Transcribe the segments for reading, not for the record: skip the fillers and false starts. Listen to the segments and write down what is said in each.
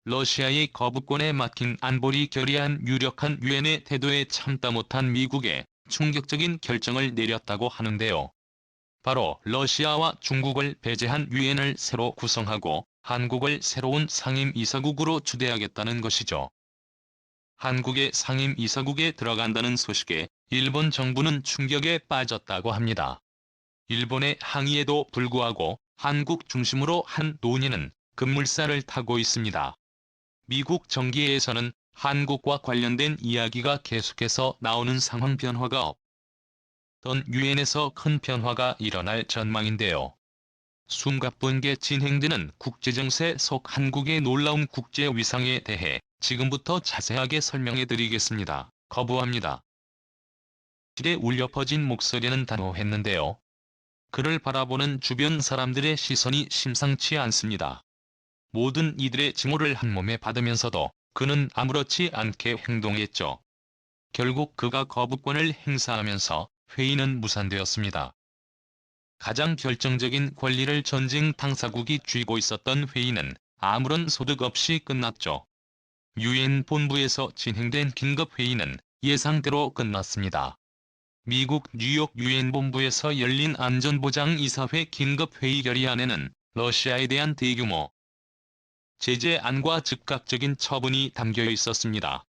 러시아의 거부권에 막힌 안보리 결의안 유력한 유엔의 태도에 참다 못한 미국에 충격적인 결정을 내렸다고 하는데요. 바로 러시아와 중국을 배제한 유엔을 새로 구성하고 한국을 새로운 상임이사국으로 추대하겠다는 것이죠. 한국의 상임이사국에 들어간다는 소식에 일본 정부는 충격에 빠졌다고 합니다. 일본의 항의에도 불구하고 한국 중심으로 한 논의는 급물살을 타고 있습니다. 미국 정계에서는 한국과 관련된 이야기가 계속해서 나오는 상황 변화가 없던 유엔에서 큰 변화가 일어날 전망인데요. 숨가쁘게 진행되는 국제정세 속 한국의 놀라운 국제 위상에 대해 지금부터 자세하게 설명해드리겠습니다. 거부합니다. 실에 울려 퍼진 목소리는 단호했는데요. 그를 바라보는 주변 사람들의 시선이 심상치 않습니다. 모든 이들의 증오를 한몸에 받으면서도 그는 아무렇지 않게 행동했죠. 결국 그가 거부권을 행사하면서 회의는 무산되었습니다. 가장 결정적인 권리를 전쟁 당사국이 쥐고 있었던 회의는 아무런 소득 없이 끝났죠. 유엔 본부에서 진행된 긴급회의는 예상대로 끝났습니다. 미국 뉴욕 유엔 본부에서 열린 안전보장이사회 긴급회의 결의안에는 러시아에 대한 대규모 제재안과 즉각적인 처분이 담겨 있었습니다.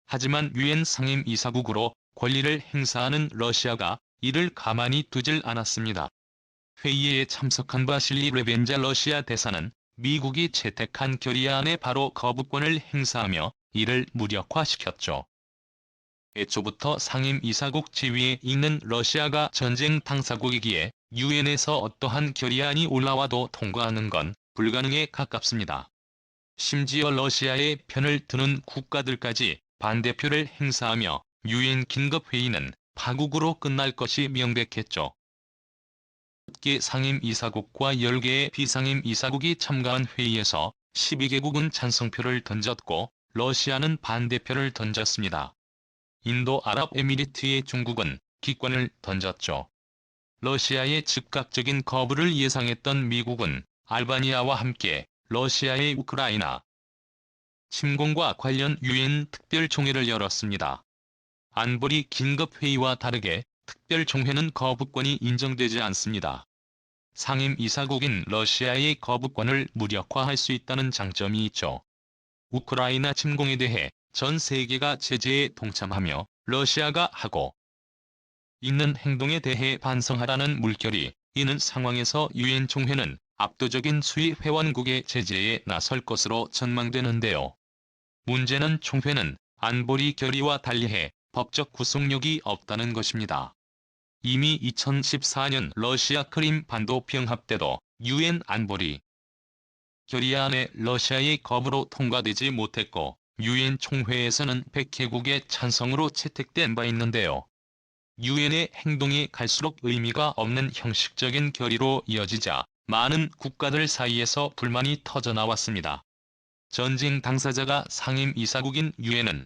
하지만 유엔 상임이사국으로 권리를 행사하는 러시아가 이를 가만히 두질 않았습니다. 회의에 참석한 바실리 레벤자 러시아 대사는 미국이 채택한 결의안에 바로 거부권을 행사하며 이를 무력화시켰죠. 애초부터 상임이사국 지위에 있는 러시아가 전쟁 당사국이기에 유엔에서 어떠한 결의안이 올라와도 통과하는 건 불가능에 가깝습니다. 심지어 러시아의 편을 드는 국가들까지 반대표를 행사하며 유엔 긴급회의는 파국으로 끝날 것이 명백했죠. 10개 상임이사국과 10개의 비상임이사국이 참가한 회의에서 12개국은 찬성표를 던졌고 러시아는 반대표를 던졌습니다. 인도 아랍에미리트의 중국은 기권을 던졌죠. 러시아의 즉각적인 거부를 예상했던 미국은 알바니아와 함께 러시아의 우크라이나 침공과 관련 유엔 특별총회를 열었습니다. 안보리 긴급회의와 다르게 특별총회는 거부권이 인정되지 않습니다. 상임이사국인 러시아의 거부권을 무력화할 수 있다는 장점이 있죠. 우크라이나 침공에 대해 전 세계가 제재에 동참하며 러시아가 하고 있는 행동에 대해 반성하라는 물결이 있는 상황에서 유엔 총회는 압도적인 수의 회원국의 제재에 나설 것으로 전망되는데요. 문제는 총회는 안보리 결의와 달리해 법적 구속력이 없다는 것입니다. 이미 2014년 러시아 크림 반도 병합 때도 유엔 안보리 결의안에 러시아의 거부로 통과되지 못했고 유엔 총회에서는 100개국의 찬성으로 채택된 바 있는데요. 유엔의 행동이 갈수록 의미가 없는 형식적인 결의로 이어지자 많은 국가들 사이에서 불만이 터져나왔습니다. 전쟁 당사자가 상임이사국인 유엔은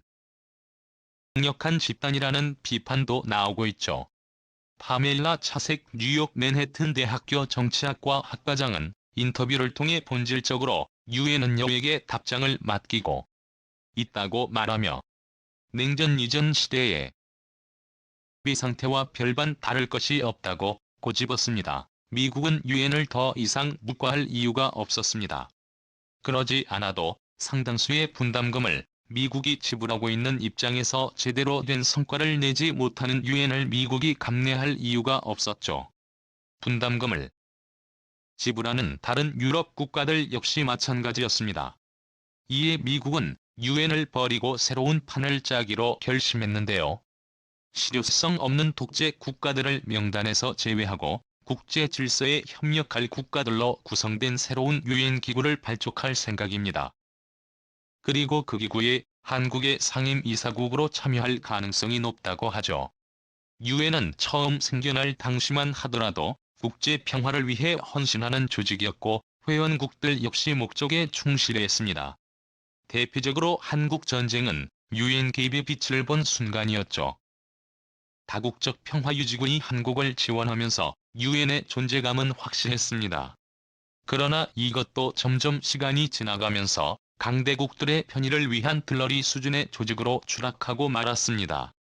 강력한 집단이라는 비판도 나오고 있죠. 파멜라 차색 뉴욕 맨해튼 대학교 정치학과 학과장은 인터뷰를 통해 본질적으로 유엔은 여에게 답장을 맡기고 있다고 말하며 냉전 이전 시대의 상태와 별반 다를 것이 없다고 꼬집었습니다. 미국은 유엔을 더 이상 묵과할 이유가 없었습니다. 그러지 않아도 상당수의 분담금을 미국이 지불하고 있는 입장에서 제대로 된 성과를 내지 못하는 유엔을 미국이 감내할 이유가 없었죠. 분담금을 지불하는 다른 유럽 국가들 역시 마찬가지였습니다. 이에 미국은 유엔을 버리고 새로운 판을 짜기로 결심했는데요. 실효성 없는 독재 국가들을 명단에서 제외하고 국제 질서에 협력할 국가들로 구성된 새로운 유엔 기구를 발족할 생각입니다. 그리고 그 기구에 한국의 상임이사국으로 참여할 가능성이 높다고 하죠. 유엔은 처음 생겨날 당시만 하더라도 국제 평화를 위해 헌신하는 조직이었고 회원국들 역시 목적에 충실했습니다. 대표적으로 한국 전쟁은 유엔 개입의 빛을 본 순간이었죠. 다국적 평화유지군이 한국을 지원하면서 유엔의 존재감은 확실했습니다. 그러나 이것도 점점 시간이 지나가면서 강대국들의 편의를 위한 들러리 수준의 조직으로 추락하고 말았습니다.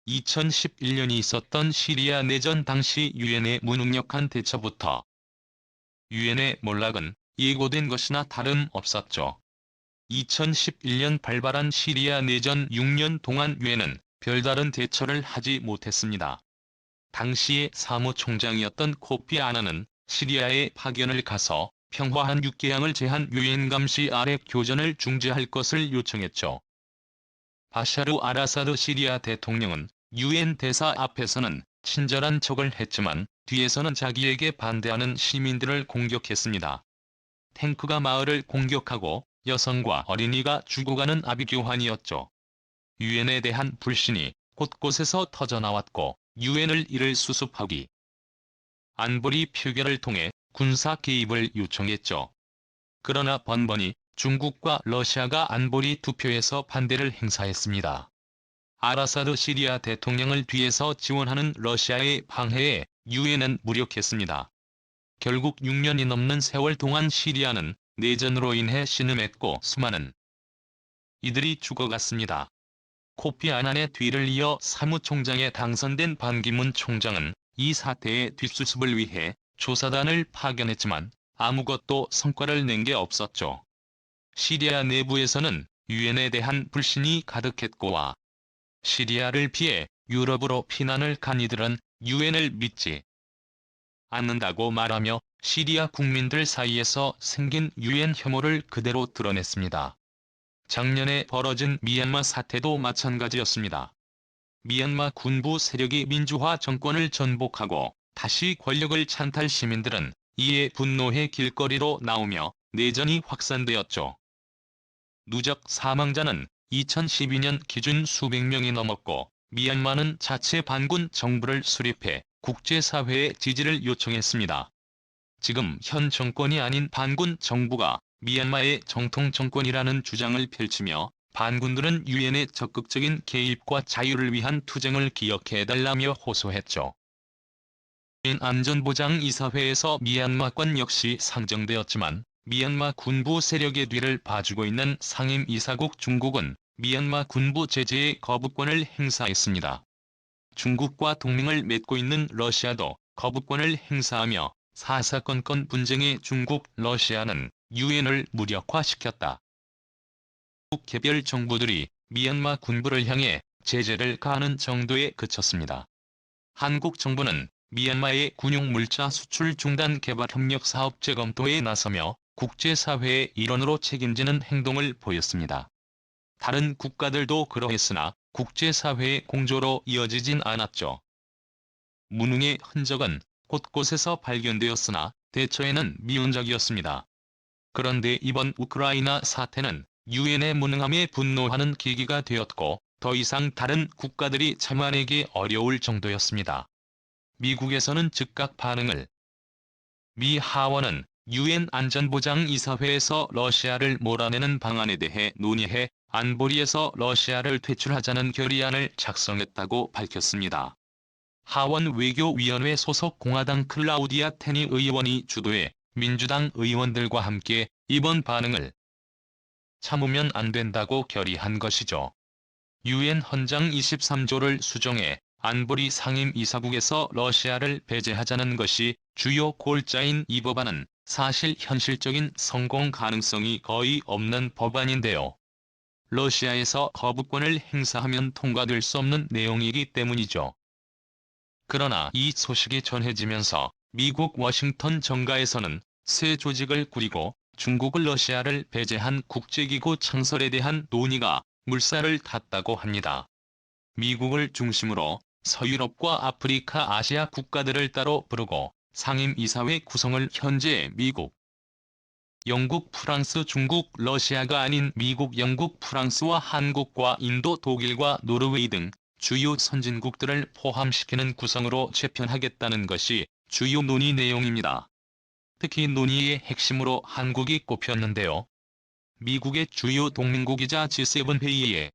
2011년이 있었던 시리아 내전 당시 유엔의 무능력한 대처부터 유엔의 몰락은 예고된 것이나 다름없었죠. 2011년 발발한 시리아 내전 6년 동안 유엔은 별다른 대처를 하지 못했습니다. 당시의 사무총장이었던 코피 아나는 시리아에 파견을 가서 평화한 육개항을 제한 유엔 감시 아래 교전을 중지할 것을 요청했죠. 바샤르 알아사드 시리아 대통령은 유엔 대사 앞에서는 친절한 척을 했지만 뒤에서는 자기에게 반대하는 시민들을 공격했습니다. 탱크가 마을을 공격하고 여성과 어린이가 죽어가는 아비규환이었죠. 유엔에 대한 불신이 곳곳에서 터져나왔고 유엔을 이를 수습하기 안보리 표결을 통해 군사 개입을 요청했죠. 그러나 번번이 중국과 러시아가 안보리 투표에서 반대를 행사했습니다. 아라사드 시리아 대통령을 뒤에서 지원하는 러시아의 방해에 유엔은 무력했습니다. 결국 6년이 넘는 세월 동안 시리아는 내전으로 인해 신음했고 수많은 이들이 죽어갔습니다. 코피 아난의 뒤를 이어 사무총장에 당선된 반기문 총장은 이 사태의 뒷수습을 위해 조사단을 파견했지만 아무것도 성과를 낸 게 없었죠. 시리아 내부에서는 유엔에 대한 불신이 가득했고와 시리아를 피해 유럽으로 피난을 간 이들은 유엔을 믿지 않는다고 말하며 시리아 국민들 사이에서 생긴 유엔 혐오를 그대로 드러냈습니다. 작년에 벌어진 미얀마 사태도 마찬가지였습니다. 미얀마 군부 세력이 민주화 정권을 전복하고 다시 권력을 찬탈 시민들은 이에 분노해 길거리로 나오며 내전이 확산되었죠. 누적 사망자는 2012년 기준 수백 명이 넘었고 미얀마는 자체 반군 정부를 수립해 국제사회의 지지를 요청했습니다. 지금 현 정권이 아닌 반군 정부가 미얀마의 정통 정권이라는 주장을 펼치며 반군들은 유엔의 적극적인 개입과 자유를 위한 투쟁을 기억해달라며 호소했죠. 유엔 안전보장이사회에서 미얀마권 역시 상정되었지만 미얀마 군부 세력의 뒤를 봐주고 있는 상임이사국 중국은 미얀마 군부 제재의 거부권을 행사했습니다. 중국과 동맹을 맺고 있는 러시아도 거부권을 행사하며 사사건건 분쟁의 중국, 러시아는 유엔을 무력화시켰다. 개별 정부들이 미얀마 군부를 향해 제재를 가하는 정도에 그쳤습니다. 한국 정부는 미얀마의 군용 물자 수출 중단 개발 협력 사업 재검토에 나서며 국제사회의 일원으로 책임지는 행동을 보였습니다. 다른 국가들도 그러했으나 국제사회의 공조로 이어지진 않았죠. 무능의 흔적은 곳곳에서 발견되었으나 대처에는 미온적이었습니다. 그런데 이번 우크라이나 사태는 유엔의 무능함에 분노하는 계기가 되었고 더 이상 다른 국가들이 참아내기 어려울 정도였습니다. 미국에서는 즉각 반응을 미 하원은 유엔 안전보장이사회에서 러시아를 몰아내는 방안에 대해 논의해 안보리에서 러시아를 퇴출하자는 결의안을 작성했다고 밝혔습니다. 하원 외교위원회 소속 공화당 클라우디아 테니 의원이 주도해 민주당 의원들과 함께 이번 반응을 참으면 안 된다고 결의한 것이죠. 유엔 헌장 23조를 수정해 안보리 상임이사국에서 러시아를 배제하자는 것이 주요 골자인 이 법안은 사실 현실적인 성공 가능성이 거의 없는 법안인데요. 러시아에서 거부권을 행사하면 통과될 수 없는 내용이기 때문이죠. 그러나 이 소식이 전해지면서 미국 워싱턴 정가에서는 새 조직을 꾸리고 중국을 러시아를 배제한 국제기구 창설에 대한 논의가 물살을 탔다고 합니다. 미국을 중심으로 서유럽과 아프리카, 아시아 국가들을 따로 부르고 상임이사회 구성을 현재 미국, 영국, 프랑스, 중국, 러시아가 아닌 미국, 영국, 프랑스와 한국과 인도, 독일과 노르웨이 등 주요 선진국들을 포함시키는 구성으로 재편하겠다는 것이 주요 논의 내용입니다. 특히 논의의 핵심으로 한국이 꼽혔는데요. 미국의 주요 동맹국이자 G7 회의에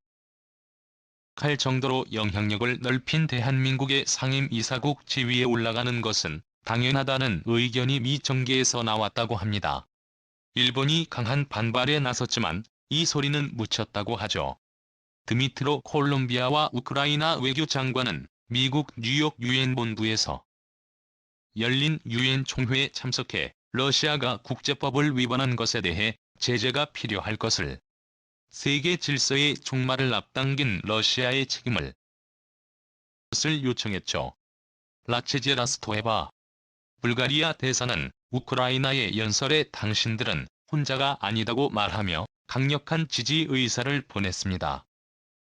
갈 정도로 영향력을 넓힌 대한민국의 상임이사국 지위에 올라가는 것은 당연하다는 의견이 미 정계에서 나왔다고 합니다. 일본이 강한 반발에 나섰지만 이 소리는 묻혔다고 하죠. 드미트로 콜롬비아와 우크라이나 외교장관은 미국 뉴욕 유엔 본부에서 열린 유엔 총회에 참석해 러시아가 국제법을 위반한 것에 대해 제재가 필요할 것을, 세계 질서의 종말을 앞당긴 러시아의 책임을 것을 요청했죠. 라체제 라스토에바 불가리아 대사는 우크라이나의 연설에 당신들은 혼자가 아니다고 말하며 강력한 지지 의사를 보냈습니다.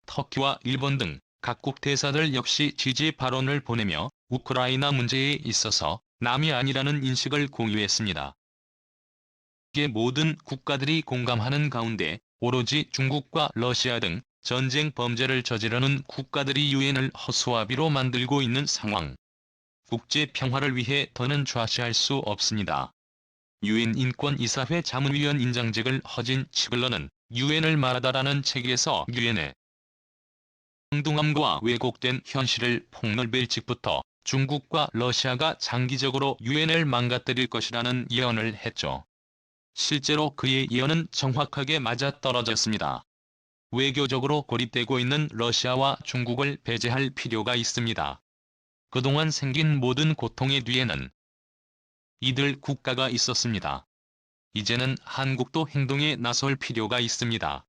터키와 일본 등 각국 대사들 역시 지지 발언을 보내며 우크라이나 문제에 있어서 남이 아니라는 인식을 공유했습니다. 세계 모든 국가들이 공감하는 가운데 오로지 중국과 러시아 등 전쟁 범죄를 저지르는 국가들이 유엔을 허수아비로 만들고 있는 상황. 국제 평화를 위해 더는 좌시할 수 없습니다. 유엔 인권이사회 자문위원 인장직을 허진 치글러는 유엔을 말하다라는 책에서 유엔의 엉뚱함과 왜곡된 현실을 폭넓일 직부터 중국과 러시아가 장기적으로 유엔을 망가뜨릴 것이라는 예언을 했죠. 실제로 그의 예언은 정확하게 맞아떨어졌습니다. 외교적으로 고립되고 있는 러시아와 중국을 배제할 필요가 있습니다. 그동안 생긴 모든 고통의 뒤에는 이들 국가가 있었습니다. 이제는 한국도 행동에 나설 필요가 있습니다.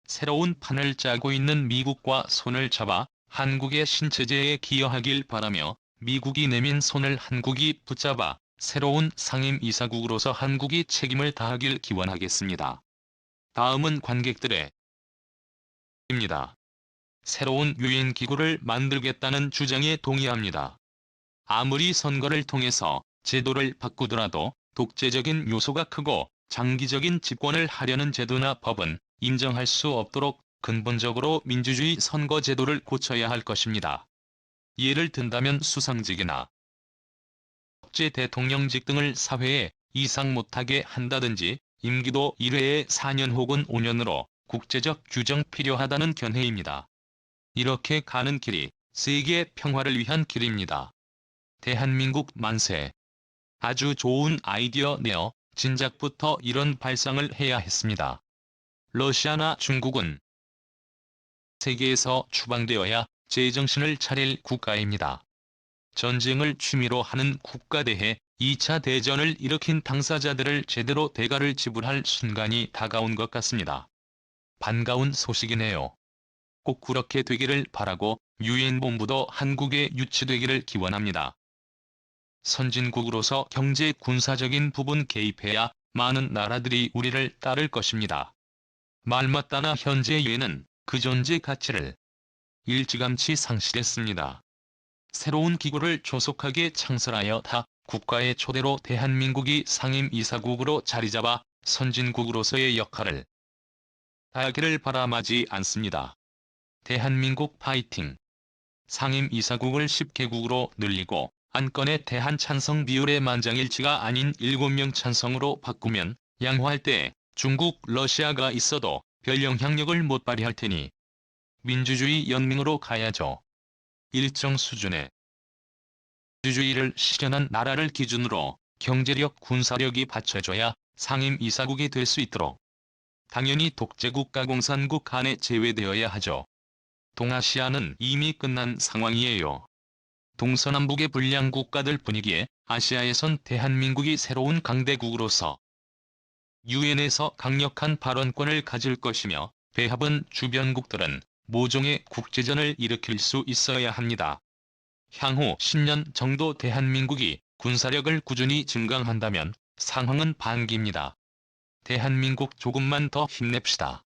새로운 판을 짜고 있는 미국과 손을 잡아 한국의 신체제에 기여하길 바라며 미국이 내민 손을 한국이 붙잡아 새로운 상임이사국으로서 한국이 책임을 다하길 기원하겠습니다. 다음은 관객들의 입니다. 새로운 유엔 기구를 만들겠다는 주장에 동의합니다. 아무리 선거를 통해서 제도를 바꾸더라도 독재적인 요소가 크고 장기적인 집권을 하려는 제도나 법은 인정할 수 없도록 근본적으로 민주주의 선거 제도를 고쳐야 할 것입니다. 예를 든다면 수상직이나 국제 대통령직 등을 사회에 이상 못하게 한다든지 임기도 1회에 4년 혹은 5년으로 국제적 규정 필요하다는 견해입니다. 이렇게 가는 길이 세계 평화를 위한 길입니다. 대한민국 만세. 아주 좋은 아이디어네요. 진작부터 이런 발상을 해야 했습니다. 러시아나 중국은 세계에서 추방되어야 제정신을 차릴 국가입니다. 전쟁을 취미로 하는 국가 대해 2차 대전을 일으킨 당사자들을 제대로 대가를 지불할 순간이 다가온 것 같습니다. 반가운 소식이네요. 꼭 그렇게 되기를 바라고 유엔 본부도 한국에 유치되기를 기원합니다. 선진국으로서 경제 군사적인 부분 개입해야 많은 나라들이 우리를 따를 것입니다. 말맞다나 현재 유엔은 그 존재 가치를 일찌감치 상실했습니다. 새로운 기구를 조속하게 창설하여 타 국가의 초대로 대한민국이 상임이사국으로 자리잡아 선진국으로서의 역할을 다하기를 바람하지 않습니다. 대한민국 파이팅! 상임이사국을 10개국으로 늘리고 안건의 대한 찬성 비율의 만장일치가 아닌 7명 찬성으로 바꾸면 양호할 때 중국, 러시아가 있어도 별 영향력을 못 발휘할 테니 민주주의 연맹으로 가야죠. 일정 수준의 민주주의를 실현한 나라를 기준으로 경제력, 군사력이 받쳐줘야 상임이사국이 될 수 있도록 당연히 독재국가 공산국 간에 제외되어야 하죠. 동아시아는 이미 끝난 상황이에요. 동서남북의 불량 국가들 분위기에 아시아에선 대한민국이 새로운 강대국으로서 유엔에서 강력한 발언권을 가질 것이며 배합은 주변국들은 모종의 국제전을 일으킬 수 있어야 합니다. 향후 10년 정도 대한민국이 군사력을 꾸준히 증강한다면 상황은 반기입니다. 대한민국 조금만 더 힘냅시다.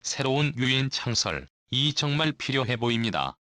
새로운 유엔 창설, 이 정말 필요해 보입니다.